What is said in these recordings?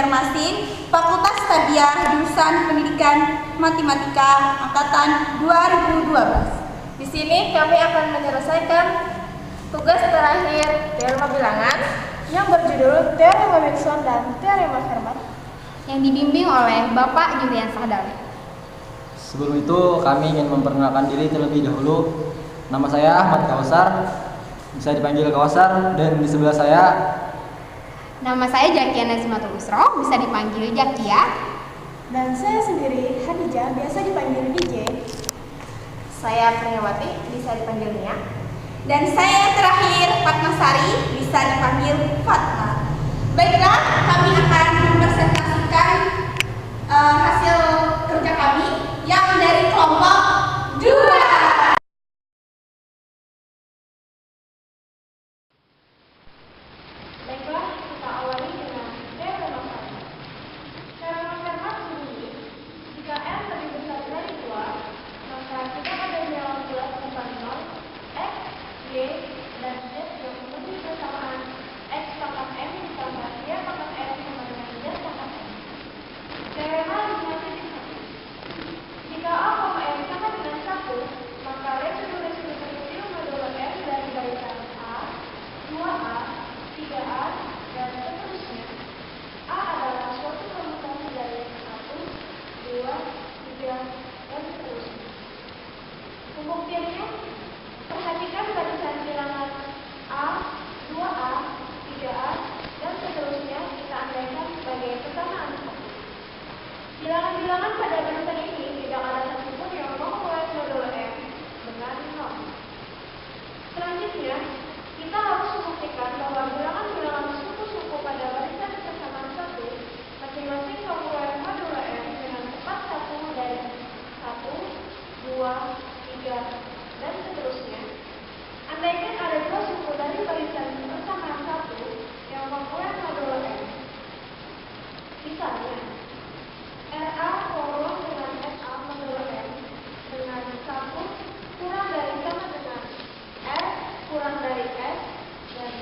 Banjarmasin, Fakultas Tarbiyah Jurusan Pendidikan Matematika Angkatan 2012. Di sini kami akan menyelesaikan tugas terakhir teorema bilangan yang berjudul Teorema Wilson dan Teorema Fermat yang dibimbing oleh Bapak Julian Sahdari. Sebelum itu kami ingin memperkenalkan diri terlebih dahulu. Nama saya Ahmad Kausar, bisa dipanggil Kausar, dan di sebelah saya Nama saya Jakia Nazimatul Usro, bisa dipanggil Jakia. dan saya sendiri Hadijah, biasa dipanggil DJ. Saya Priyawati, bisa dipanggil Nia. Dan saya terakhir Fatmasari, bisa dipanggil Fatma. Baiklah, kami akan mempresentasikan hasil kerja kami yang dari kelompok 2. Baiklah, kita awali dengan teorema Fermat. Teorema Fermat berbunyi, jika M lebih besar dari 2, maka tidak ada jalan bulat tentang 0, X, Y, dan Z yang memiliki persamaan X pangkat M ditambah Y pangkat M sama dengan Z pangkat M. Teorema matematik 1. Jika A, M sama dengan 1, maka residu-residu terkecil modulo M dari barisan A, 2A, 3A, dan seterusnya. A adalah suatu permutasi dari 1, 2, 3, dan seterusnya. Pembuktiannya, perhatikan barisan bilangan A, 2A, 3A, dan seterusnya kita andaikan sebagai persamaan 1. Bilangan-bilangan pada barisan ini tidak ada satupun yang memulai modulo M dengan 0. Selanjutnya, kita harus membuktikan bahwa bilangan-bilangan suku-suku pada barisan persamaan 1 masing-masing memulai modulo M dengan tepat 1 dari 1, 2, 3, dan seterusnya. Andaikan ada 2 suku dari barisan persamaan 1 yang memulai modulo M. Misalnya, RA kongruent dengan SA modulo M dengan 1 kurang dari sama dengan S kurang dari S dan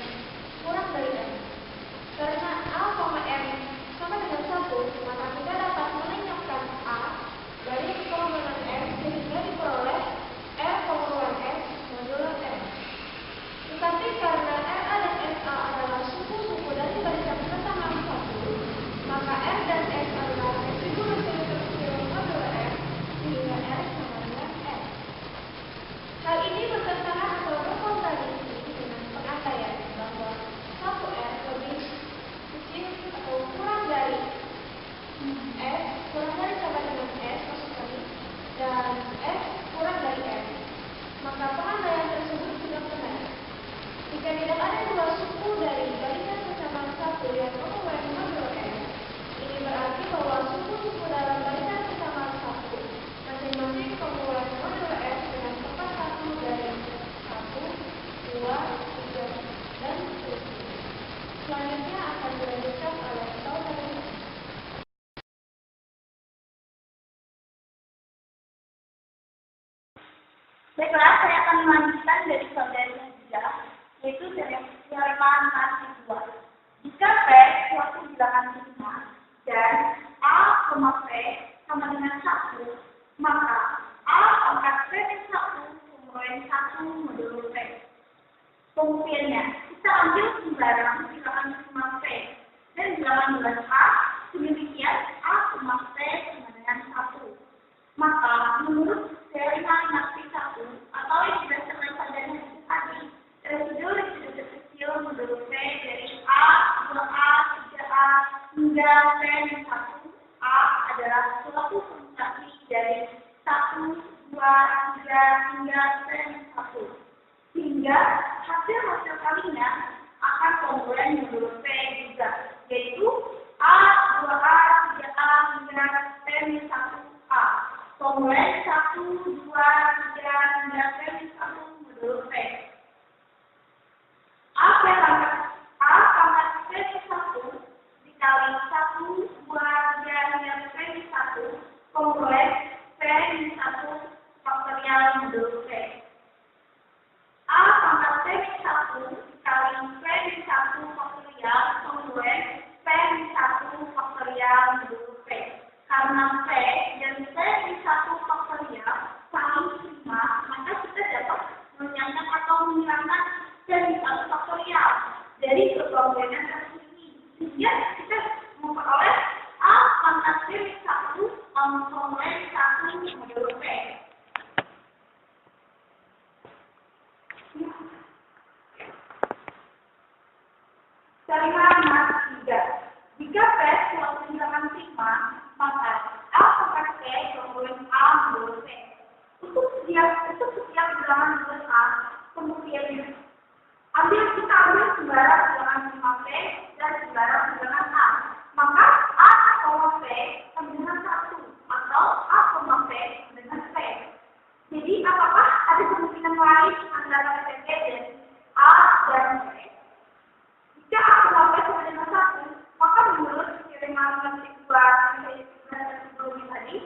kurang dari M. Karena A, M sama dengan 1, maka kita dapat melenyapkan A dari kolombonan M sehingga diperoleh R kongruent S modulo M. Tetapi karena RA dan SA adalah suku-suku dari barisan persamaan 1, maka R dan S adalah residu-residu terkecil modulo M sehingga R sama dengan S. Hal ini bertentangan atau berkontradiksi dengan pengandaian bahwa 1R lebih kecil atau kurang dari S, kurang dari sama dengan S maksud kami, dan S kurang dari M. Maka pengandaian tersebut tidak benar. Jika tidak ada 2 suku dari barisan persamaan 1 yang memulai modulo M, ini berarti bahwa suku-suku dalam barisan persamaan 1 masing-masing memulai modulo M dengan tepat 1 dari 1, 2, 3, dan seterusnya. Selanjutnya akan dilanjutkan oleh saudara. Baiklah, saya akan melanjutkan dari saudari Hadijah, yaitu teorema narasi 2. Jika P suatu bilangan prima dan A, P sama dengan 1, maka A pangkat P min 1 kongruent 1 modulo P. Pembuktiannya, kita ambil sembarang bilangan prima P dan bilangan bulat A, sedemikian A, P sama dengan 1. Maka menurut teorema narasi 1 atau yang didasarkan pada hasil tadi, residu-residu terkecil modulo P dari A, 2A, 3A hingga P min 1 A adalah suatu permutasi dari 1, 2, 3 hingga P min 1. Sehingga hasil kalinya akan kongruent modulo P juga, yaitu A, 2A, 3A hingga P min 1A. Kongruent 1, 2, 3 hingga P min 1 modulo P. A pangkat P min 1 dikali 1, 2, 3 hingga P min 1 kongruent P min 1 faktorial modulo P. A pangkat P min 1 dikali P min 1 faktorial kongruent P min 1 bilangan modul P. Karena P dan P di satu faktorial saling sama, maka kita dapat menyangkan atau menghilangkan dari satu faktorial dari kebangunan satu ini. Sehingga kita memperoleh A pangkat P 1 memperoleh 1 modul P. Carilah mas 3. Jika P suatu bilangan sigma, maka A pangkat P kemudian A modul P. Untuk setiap bilangan modul A, kemudian kita ambil sembarang bilangan sigma P dan sembarang bilangan A. Maka A, P dengan 1 atau A, P dengan P. Jadi apakah ada kemungkinan lain antara P dan A dan P? Jika A, P sama dengan 1, maka menurut kiriman manipulasi sebelum tadi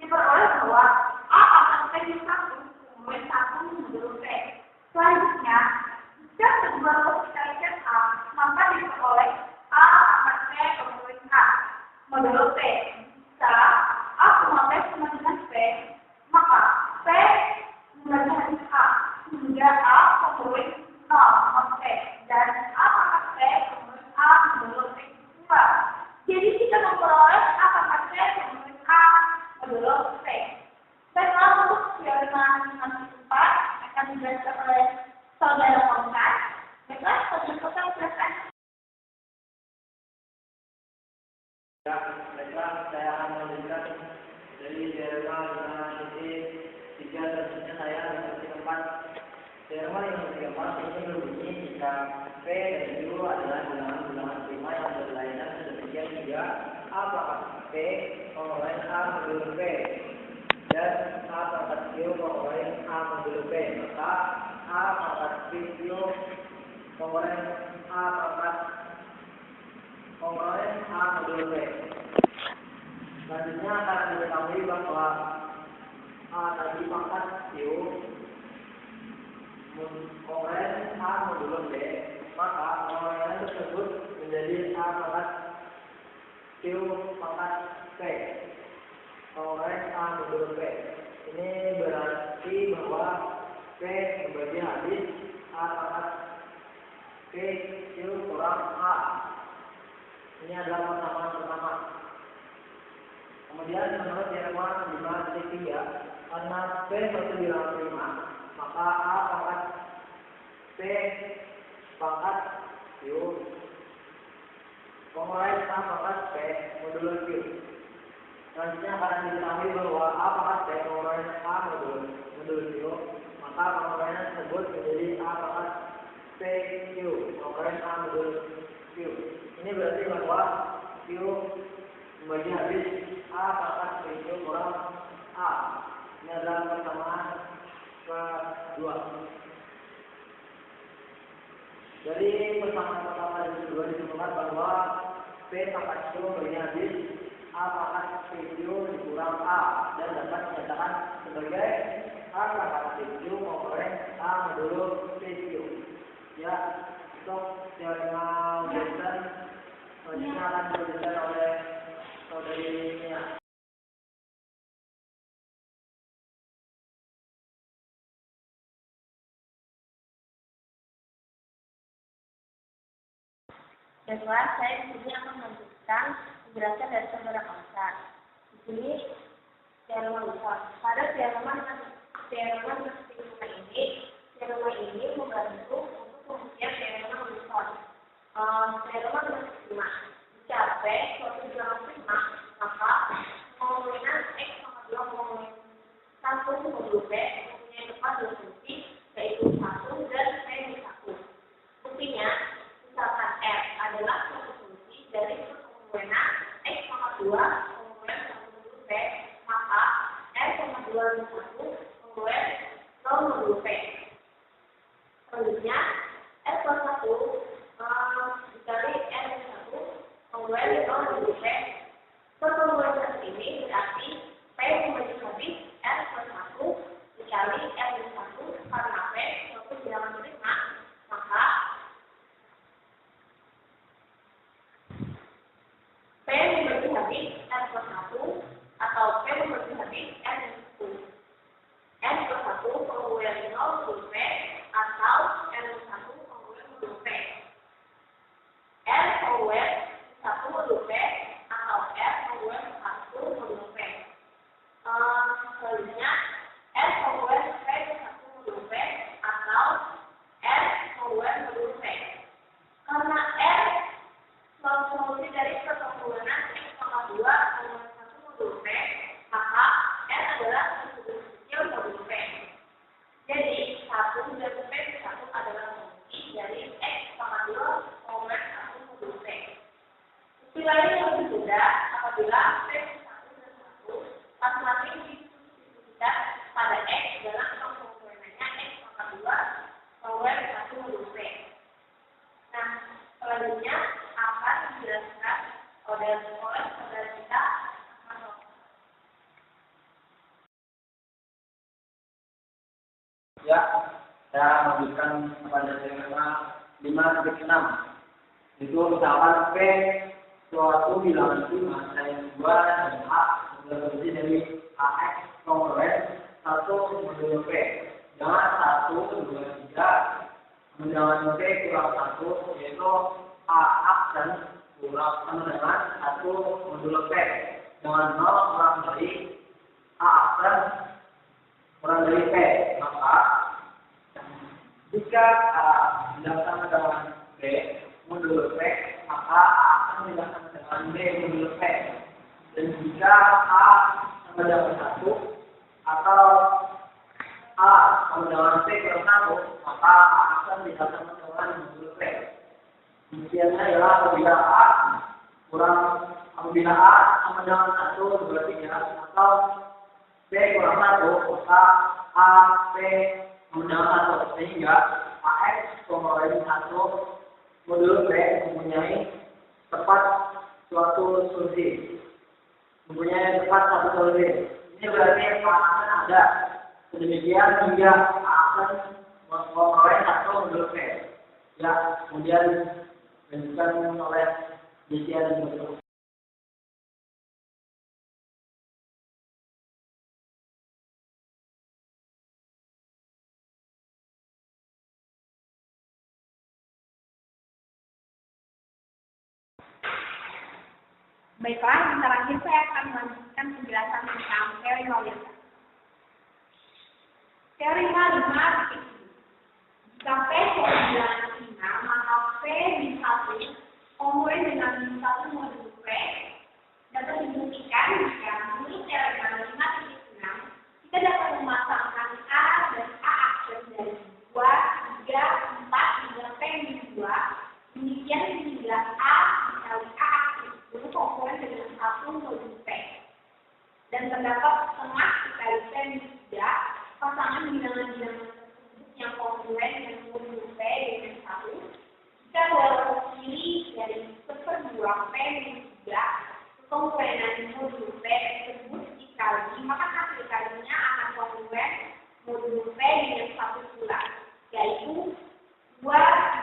diperoleh bahwa A akan P di 1 kemudian 1 modul P. Selanjutnya, jika kedua koefisien A, maka diperoleh A akan P kemudian A modul P. Jika A, P sama dengan P, maka P menjadi A sehingga A kemudian 0 P dan A pangkat P kemudian A modul P dua. Jadi kita memperoleh A pangkat P kemudian A modul P. Baiklah, untuk teorema 4 akan dijelaskan oleh saudara Kausar. Baiklah, saudara Kausar silakan. Ya, baiklah, saya akan melanjutkan dari teorema titik 3 selanjutnya saya titik 4. Teorema yang ketiga ini berbunyi jika P dan Q adalah bilangan-bilangan prima yang berlainan sedemikian hingga A pangkat P penguraian A modul P dan A pangkat Q penguraian A modul P, maka A pangkat Q penguraian A pangkat penguraian A modul P. Selanjutnya akan diketahui bahwa A tadi pangkat Q penguraian A modul P, maka penguraian tersebut menjadi A pangkat Q pangkat P penguraian A modul P. Ini berarti bahwa P membagi habis A pangkat P Q kurang A. Ini adalah persamaan pertama. Kemudian menurut teorema 5.3, karena P suatu bilangan prima, maka A pangkat P pangkat Q penguraian A pangkat P modulo Q. Selanjutnya akan diketahui bahwa A pangkat P penguraian A modulo Q, maka penguraian tersebut menjadi A pangkat P Q penguraian A modulo Q. Ini berarti bahwa Q membagi habis A pangkat P Q kurang A. Ini adalah persamaan kedua. Dari persamaan pertama dan kedua ditemukan bahwa P pangkat Q membagi habis A pangkat P Q dikurang A dan dapat dinyatakan sebagai A pangkat P Q penguraian A modulo P Q. Ya, untuk teorema Wilson selanjutnya akan dijelaskan oleh saudari Nia. Baiklah, saya di sini akan melanjutkan penjelasan dari saudara Kausar. Di sini teorema Wilson. Pada teorema ini membantu untuk pembuktian teorema Wilson. Teorema 5. Jika P suatu bilangan prima, maka pengumuman X sama 2 pengumuman 1 modul P mempunyai depan dua fungsi, yaitu 1 dan P di 1. Buktinya, misalkan R adalah suatu fungsi dari pengumuman X sama 2 pengumuman 1 modul P, maka R sama 2 di 1 pengumuman 0 modul P. Selanjutnya, R plus 1 dikali R di 1 pengumuman 0 modul P. Pertemuan ini berarti P membagi habis R plus 1 dikali R di 1 karena P suatu bilangan prima, maka P membagi habis oleh saudara kita. Ya, saya memberikan kepada teorema 5.6. Itu misalkan P suatu bilangan prima yang 2 dan A terdiri dari AX kongruens 1 modulo P. Jangan 1, 2, 3 menjangan P kurang 1, yaitu AX dan kurang dengan 1 modulo P. Dengan 0 kurang dari AX dan kurang dari P. Maka jika A dilaksanakan dengan B modulo P, maka A akan dilaksanakan dengan B modulo P. Dan jika A sama dengan 1 atau A sama dengan P kurang 1, maka A akan dilaksanakan dengan modulo P. Demikiannya adalah apabila A sama dengan 1, 2, 3 atau P kurang 1, maka A, P sama dengan 1, sehingga AX kongruens 1 modulo P mempunyai tepat suatu solusi. Ini berarti A akan ada. Demikian hingga A akan kongruens 1 modulo P. Ya, kemudian dilanjutkan oleh demikian berikut. Baiklah, yang terakhir saya akan melanjutkan penjelasan tentang teori loyalitas. Teori 5. Jika P suatu bilangan prima, maka P min 1 kongruen dengan min 1 modulo P dapat dibuktikan jika menurut teori 5.6 kita dapat memasangkan A dan A akses dari 2, 3, 4 hingga P min 2. Demikian hingga A dikali A itu kongruen dengan 1 modulo P. Dan terdapat setengah dikali P min 3 pasangan bilangan-bilangan tersebut yang kongruen dengan modulo P dengan 1. Jika dalam pilih dari 1/2 P min 3 kongruenan modulo P tersebut dikali, maka hasil kalinya akan kongruen modulo P dengan 1 pula, yaitu 2,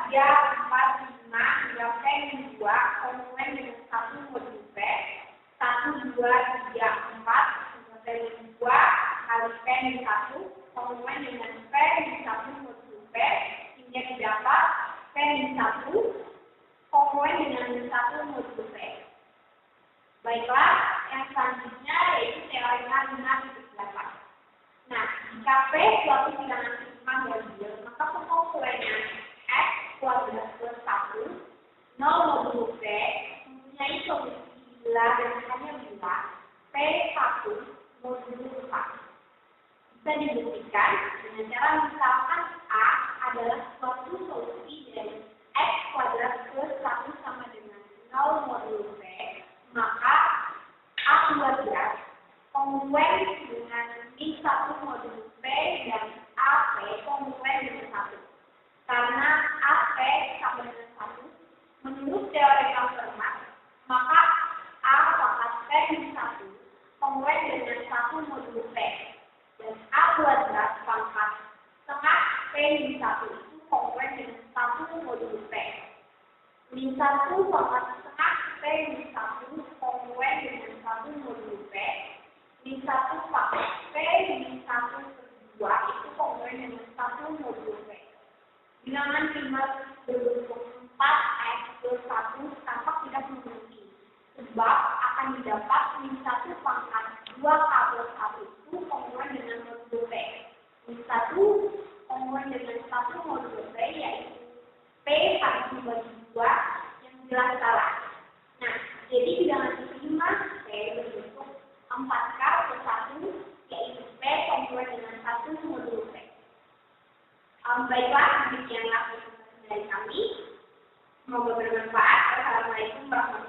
3, 4, 5 hingga P min 2 kongruen dengan 1 modulo P. 1, 2, 3, 4 hingga P min 2 kali P min 1 kongruen dengan P min 1 modulo P hingga didapat P min 1 kongruen dengan min 1 modulo P. Baiklah, yang selanjutnya yaitu teori 5.8. Nah, jika P suatu bilangan prima ganjil, maka pengkonstruenan X kuadrat plus 1 0 modulo P mempunyai solusi bila dan hanya bila P1 modulo 4. Bisa dibuktikan dengan cara misalkan A adalah suatu solusi dari X kuadrat plus 1 sama dengan 0 modulo P, maka A kuadrat kongruen dengan min 1 modulo P dan AP kongruen dengan 1. Karena AP sama dengan 1, menurut teorema Fermat, maka A pangkat P min 1 kongruen dengan 1 modulo P. Dan A kuadrat pangkat setengah P min 1 itu kongruen dengan 1 modulo P. Min 1 pangkat setengah P min 1 kongruen dengan 1 modulo P. Min 1 pangkat P min 1/2 itu kongruen dengan 1 modulo P. Bilangan prima berbentuk 4X plus 1 tampak tidak memiliki, sebab akan didapat min 1 pangkat 2K plus 1 itu kongruen dengan modulo P. Min 1 kongruen dengan 1 modulo P, yaitu P1/2 yang jelas salah. Nah, jadi bilangan prima P berbentuk 4K plus 1, yaitu P kongruen dengan 1 modulo P. Baiklah, demikianlah presentasi dari kami. Semoga bermanfaat. Wassalamualaikum warahmatullahi wabarakatuh.